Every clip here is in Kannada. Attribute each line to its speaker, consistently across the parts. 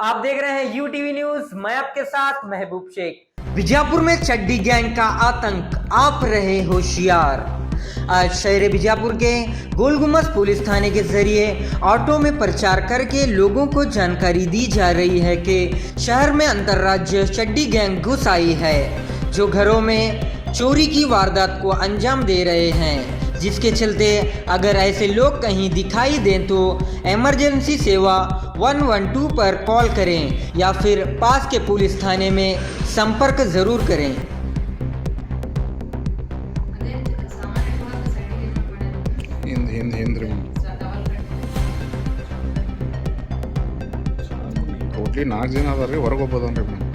Speaker 1: आप देख रहे हैं यूटीवी न्यूज, मैं आपके साथ महबूब शेख।
Speaker 2: बीजापुर में चड्डी गैंग का आतंक, आप रहे होशियार। आज शहर बीजापुर के गोल गुम्बद पुलिस थाने के जरिए ऑटो में प्रचार करके लोगों को जानकारी दी जा रही है कि शहर में अंतर्राज्य चड्डी गैंग घुस आई है, जो घरों में चोरी की वारदात को अंजाम दे रहे हैं। जिसके चलते अगर ऐसे लोग कहीं दिखाई दें तो इमरजेंसी सेवा 112 पर कॉल करें या फिर पास के पुलिस थाने में संपर्क जरूर करें।
Speaker 3: ಟೋಟ್ಲಿ 4 ಜನ ಅದಾರ ರೀ, ಹೊರಗೆ ಹೋಗ್ಬೋದನ್ರಿ ಮೇಡಮ್.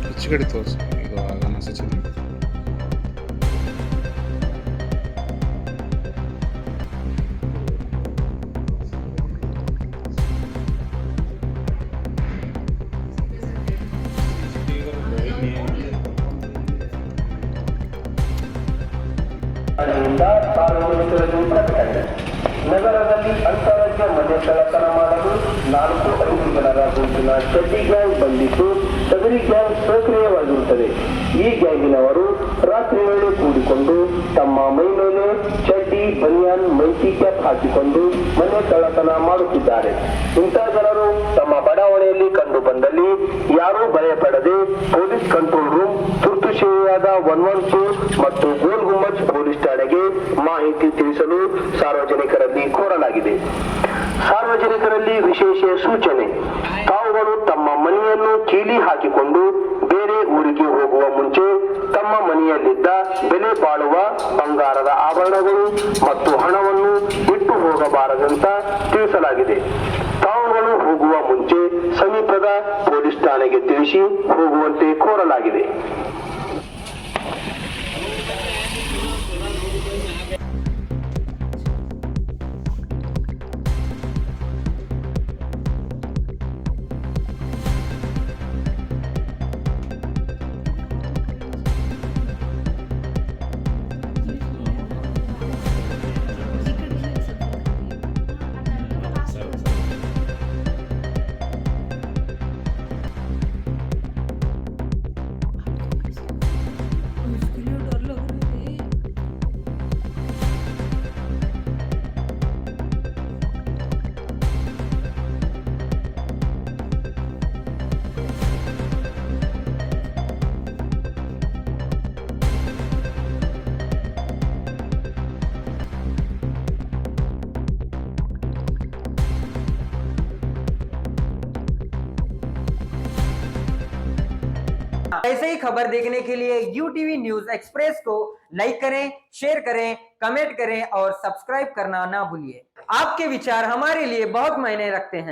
Speaker 3: ಹೆಚ್ಚುಗಡೆ ತೋರಿಸಿ, ಇದು ಆಗನ ಸಚಿನ್
Speaker 4: ನಗರದಲ್ಲಿ ಅಂತಾರಾಜ್ಯ ಮದ್ಯ ಕಳ್ಳತನ ಮಾಡಲು 4-5 ಜನರ ಗುಂಪಿನ ಚಡ್ಡಿ ಗ್ಯಾಂಗ್ ಬಂದಿದ್ದು ಟಗರಿ ಗ್ಯಾಂಗ್ ಸಕ್ರಿಯವಾಗಿರುತ್ತದೆ. ಈ ಗ್ಯಾಂಗಿನವರು ರಾತ್ರಿ ವೇಳೆ ಕೂಡಿಕೊಂಡು ತಮ್ಮ ಮೈ ಮೇಲೆ ಚಡ್ಡಿ, ಬನಿಯಾನ್, ಮೈಕಿ ಕ್ಯಾಪ್ ಹಾಕಿಕೊಂಡು ಮನೆ ಕಳ್ಳತನ ಮಾಡುತ್ತಿದ್ದಾರೆ. ಇಂತಹ ಜನರು ತಮ್ಮ ಬಡಾವಣೆಯಲ್ಲಿ ಕಂಡು ಬಂದಲ್ಲಿ ಯಾರೂ ಭಯ ಪಡದೆ ಪೊಲೀಸ್ ಕಂಟ್ರೋಲ್ ರೂಮ್, ತುರ್ತು ಸೇವೆಯಾದ 112 ಮತ್ತು ಗೋಲ್ ಗುಮ್ಮಜ್ ಪೊಲೀಸ್ ಠಾಣೆಗೆ ಮಾಹಿತಿ ತಿಳಿಸಲು ಸಾರ್ವಜನಿಕರಲ್ಲಿ ಕೋರಲಾಗಿದೆ. ಸಾರ್ವಜನಿಕರಲ್ಲಿ ವಿಶೇಷ ಸೂಚನೆ: ತಾವುಗಳು ತಮ್ಮ ಮನೆಯನ್ನು ಕೀಲಿ ಹಾಕಿಕೊಂಡು ಬೇರೆ ಊರಿಗೆ ಹೋಗುವ ಮುಂಚೆ ತಮ್ಮ ಮನೆಯಲ್ಲಿದ್ದ ಬೆಲೆ ಬಾಳುವ ಬಂಗಾರದ ಆಭರಣಗಳು ಮತ್ತು ಹಣವನ್ನು ಬಿಟ್ಟು ಹೋಗಬಾರದಂತ ತಿಳಿಸಲಾಗಿದೆ. ತಾವುಗಳು ಹೋಗುವ ಮುಂಚೆ ಸಮೀಪದ ಪೊಲೀಸ್ ಠಾಣೆಗೆ ತಿಳಿಸಿ ಹೋಗುವಂತೆ ಕೋರಲಾಗಿದೆ.
Speaker 1: ऐसे ही खबर देखने के लिए यूटीवी न्यूज एक्सप्रेस को लाइक करें, शेयर करें, कमेंट करें और सब्सक्राइब करना ना भूलिए। आपके विचार हमारे लिए बहुत मायने रखते हैं।